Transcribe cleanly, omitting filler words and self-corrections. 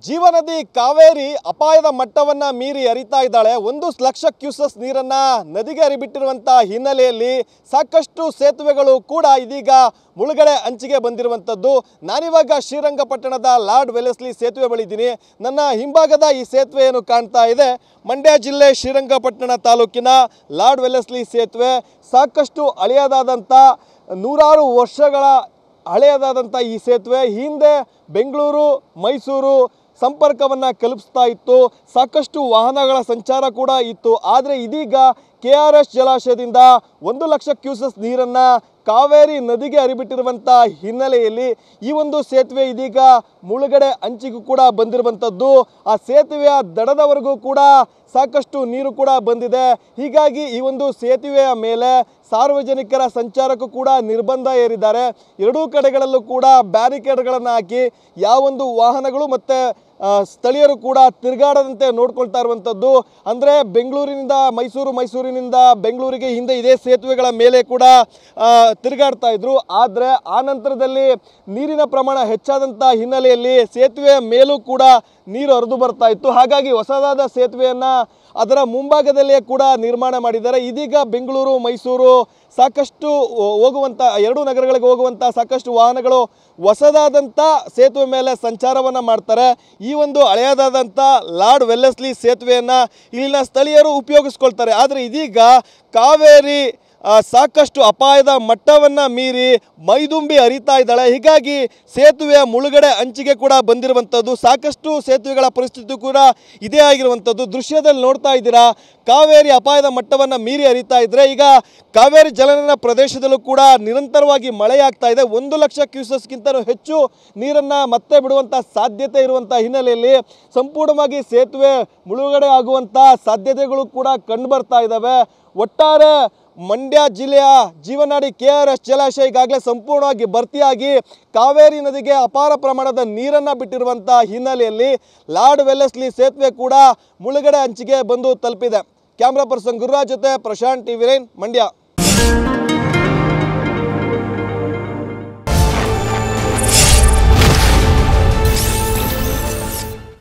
ಜೀವನದಿ ಕಾವೇರಿ ಅಪಾಯದ ಮಟ್ಟವನ್ನು ಮೀರಿ ಹರಿತಾ ಇದ್ದಾಳೆ. 1 ಲಕ್ಷ ಕ್ಯೂಸೆಸ್ ನೀರನ್ನು ನದಿಗೆ ಹರಿಬಿಟ್ಟಿರುವಂಥ ಹಿನ್ನೆಲೆಯಲ್ಲಿ ಸಾಕಷ್ಟು ಸೇತುವೆಗಳು ಕೂಡ ಇದೀಗ ಮುಳುಗಡೆ ಅಂಚಿಗೆ ಬಂದಿರುವಂಥದ್ದು. ನಾನಿವಾಗ ಶ್ರೀರಂಗಪಟ್ಟಣದ ಲಾರ್ಡ್ ವೆಲೆಸ್ಲಿ ಸೇತುವೆ ಬಳಿದ್ದೀನಿ. ನನ್ನ ಹಿಂಭಾಗದ ಈ ಸೇತುವೆಯನ್ನು ಕಾಣ್ತಾ ಇದೆ. ಮಂಡ್ಯ ಜಿಲ್ಲೆ ಶ್ರೀರಂಗಪಟ್ಟಣ ತಾಲೂಕಿನ ಲಾರ್ಡ್ ವೆಲೆಸ್ಲಿ ಸೇತುವೆ ಸಾಕಷ್ಟು ಹಳೆಯದಾದಂಥ ನೂರಾರು ವರ್ಷಗಳ ಹಳೆಯದಾದಂಥ ಈ ಸೇತುವೆ ಹಿಂದೆ ಬೆಂಗಳೂರು ಮೈಸೂರು ಸಂಪರ್ಕವನ್ನು ಕಲ್ಪಿಸ್ತಾ ಇತ್ತು. ಸಾಕಷ್ಟು ವಾಹನಗಳ ಸಂಚಾರ ಕೂಡ ಇತ್ತು. ಆದರೆ ಇದೀಗ KRS ಜಲಾಶಯದಿಂದ 1 ಲಕ್ಷ ಕ್ಯೂಸೆಸ್ ನೀರನ್ನು ಕಾವೇರಿ ನದಿಗೆ ಹರಿಬಿಟ್ಟಿರುವಂಥ ಹಿನ್ನೆಲೆಯಲ್ಲಿ ಈ ಒಂದು ಸೇತುವೆ ಇದೀಗ ಮುಳುಗಡೆ ಅಂಚಿಗೂ ಕೂಡ ಬಂದಿರುವಂಥದ್ದು. ಆ ಸೇತುವೆಯ ದಡದವರೆಗೂ ಕೂಡ ಸಾಕಷ್ಟು ನೀರು ಕೂಡ ಬಂದಿದೆ. ಹೀಗಾಗಿ ಈ ಒಂದು ಸೇತುವೆಯ ಮೇಲೆ ಸಾರ್ವಜನಿಕರ ಸಂಚಾರಕ್ಕೂ ಕೂಡ ನಿರ್ಬಂಧ ಹೇರಿದ್ದಾರೆ. ಎರಡೂ ಕಡೆಗಳಲ್ಲೂ ಕೂಡ ಬ್ಯಾರಿಕೇಡ್ಗಳನ್ನು ಹಾಕಿ ಯಾವೊಂದು ವಾಹನಗಳು ಮತ್ತು ಸ್ಥಳೀಯರು ಕೂಡ ತಿರುಗಾಡದಂತೆ ನೋಡ್ಕೊಳ್ತಾ ಇರುವಂಥದ್ದು. ಅಂದರೆ ಬೆಂಗಳೂರಿನಿಂದ ಮೈಸೂರಿನಿಂದ ಬೆಂಗಳೂರಿಗೆ ಹಿಂದೆ ಇದೇ ಸೇತುವೆಗಳ ಮೇಲೆ ಕೂಡ ತಿರುಗಾಡ್ತಾ ಇದ್ರು. ಆದರೆ ಆ ನಂತರದಲ್ಲಿ ನೀರಿನ ಪ್ರಮಾಣ ಹೆಚ್ಚಾದಂಥ ಹಿನ್ನೆಲೆಯಲ್ಲಿ ಸೇತುವೆಯ ಮೇಲೂ ಕೂಡ ನೀರು ಹರಿದು ಬರ್ತಾ ಇತ್ತು. ಹಾಗಾಗಿ ಹೊಸದಾದ ಸೇತುವೆಯನ್ನು ಅದರ ಮುಂಭಾಗದಲ್ಲಿಯೇ ಕೂಡ ನಿರ್ಮಾಣ ಮಾಡಿದ್ದಾರೆ. ಇದೀಗ ಬೆಂಗಳೂರು ಮೈಸೂರು ಸಾಕಷ್ಟು ಹೋಗುವಂಥ ಎರಡೂ ನಗರಗಳಿಗೆ ಹೋಗುವಂಥ ಸಾಕಷ್ಟು ವಾಹನಗಳು ಹೊಸದಾದಂಥ ಸೇತುವೆ ಮೇಲೆ ಸಂಚಾರವನ್ನು ಮಾಡ್ತಾರೆ. ಈ ಒಂದು ಹಳೆಯದಾದಂಥ ಲಾರ್ಡ್ ವೆಲೆಸ್ಲಿ ಸೇತುವೆಯನ್ನು ಇಲ್ಲಿನ ಸ್ಥಳೀಯರು ಉಪಯೋಗಿಸ್ಕೊಳ್ತಾರೆ. ಆದರೆ ಇದೀಗ ಕಾವೇರಿ ಸಾಕಷ್ಟು ಅಪಾಯದ ಮಟ್ಟವನ್ನು ಮೀರಿ ಮೈದುಂಬಿ ಹರಿತಾ ಇದ್ದಾಳೆ. ಹೀಗಾಗಿ ಸೇತುವೆಯ ಮುಳುಗಡೆ ಅಂಚಿಗೆ ಕೂಡ ಬಂದಿರುವಂಥದ್ದು. ಸಾಕಷ್ಟು ಸೇತುವೆಗಳ ಪರಿಸ್ಥಿತಿ ಕೂಡ ಇದೇ ಆಗಿರುವಂಥದ್ದು. ದೃಶ್ಯದಲ್ಲಿ ನೋಡ್ತಾ ಇದ್ದೀರಾ, ಕಾವೇರಿ ಅಪಾಯದ ಮಟ್ಟವನ್ನು ಮೀರಿ ಹರಿತಾ ಇದ್ದರೆ ಈಗ ಕಾವೇರಿ ಜಲನಯನ ಪ್ರದೇಶದಲ್ಲೂ ಕೂಡ ನಿರಂತರವಾಗಿ ಮಳೆಯಾಗ್ತಾ ಇದೆ. 1 ಲಕ್ಷ ಕ್ಯೂಸೆಸ್ಗಿಂತಲೂ ಹೆಚ್ಚು ನೀರನ್ನು ಮತ್ತೆ ಬಿಡುವಂಥ ಸಾಧ್ಯತೆ ಇರುವಂಥ ಹಿನ್ನೆಲೆಯಲ್ಲಿ ಸಂಪೂರ್ಣವಾಗಿ ಸೇತುವೆ ಮುಳುಗಡೆ ಆಗುವಂಥ ಸಾಧ್ಯತೆಗಳು ಕೂಡ ಕಂಡುಬರ್ತಾ ಇದ್ದಾವೆ. ಒಟ್ಟಾರೆ ಮಂಡ್ಯ ಜಿಲ್ಲೆಯ ಜೀವನಾಡಿ KRS ಜಲಾಶಯ ಈಗಾಗಲೇ ಸಂಪೂರ್ಣವಾಗಿ ಭರ್ತಿಯಾಗಿ ಕಾವೇರಿ ನದಿಗೆ ಅಪಾರ ಪ್ರಮಾಣದ ನೀರನ್ನು ಬಿಟ್ಟಿರುವಂಥ ಹಿನ್ನೆಲೆಯಲ್ಲಿ ಲಾರ್ಡ್ ವೆಲೆಸ್ಲಿ ಸೇತುವೆ ಕೂಡ ಮುಳುಗಡೆ ಅಂಚಿಗೆ ಬಂದು ತಲುಪಿದೆ. ಕ್ಯಾಮ್ರಾ ಪರ್ಸನ್ ಗುರುರಾಜ್ ಜೊತೆ ಪ್ರಶಾಂತ್, TV9 ಮಂಡ್ಯ.